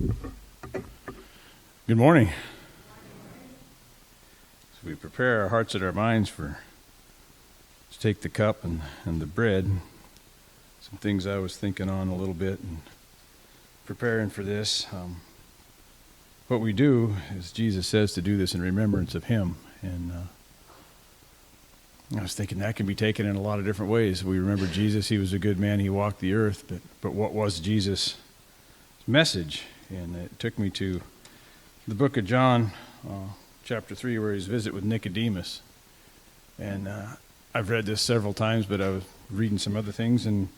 Good morning. As we prepare our hearts and our minds to take the cup and the bread, some things I was thinking on a little bit and preparing for this. What we do is Jesus says to do this in remembrance of him. And I was thinking that can be taken in a lot of different ways. We remember Jesus, he was a good man, he walked the earth, but what was Jesus' message? And it took me to the book of John, chapter 3, where he's visit with Nicodemus. And I've read this several times, but I was reading some other things and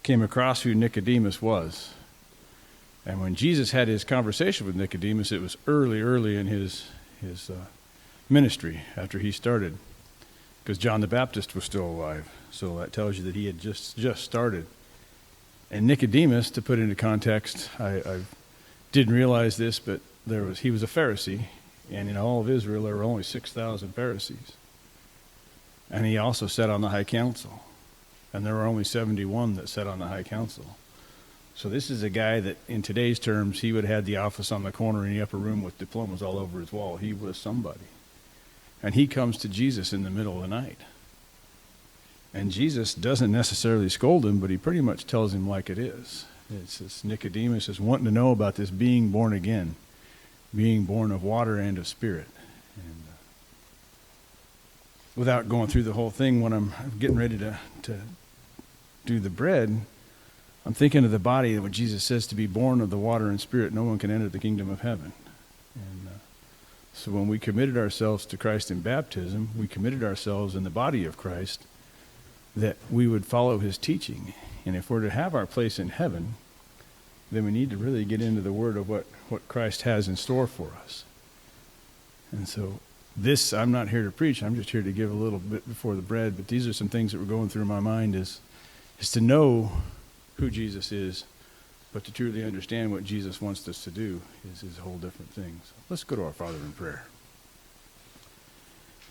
came across who Nicodemus was. And when Jesus had his conversation with Nicodemus, it was early in his ministry after he started, because John the Baptist was still alive. So that tells you that he had just started. And Nicodemus, to put into context, I didn't realize this, but he was a Pharisee, and in all of Israel there were only 6,000 Pharisees. And he also sat on the high council, and there were only 71 that sat on the high council. So this is a guy that, in today's terms, he would have had the office on the corner in the upper room with diplomas all over his wall. He was somebody. And he comes to Jesus in the middle of the night. And Jesus doesn't necessarily scold him, but he pretty much tells him like it is. It's this Nicodemus is wanting to know about this being born again, being born of water and of spirit. And without going through the whole thing, when I'm getting ready to do the bread, I'm thinking of the body that when Jesus says to be born of the water and spirit, no one can enter the kingdom of heaven. And so when we committed ourselves to Christ in baptism, we committed ourselves in the body of Christ that we would follow his teaching. And if we're to have our place in heaven, then we need to really get into the word of what Christ has in store for us. And so this, I'm not here to preach, I'm just here to give a little bit before the bread, but these are some things that were going through my mind is to know who Jesus is, but to truly understand what Jesus wants us to do is a whole different thing. So let's go to our Father in prayer.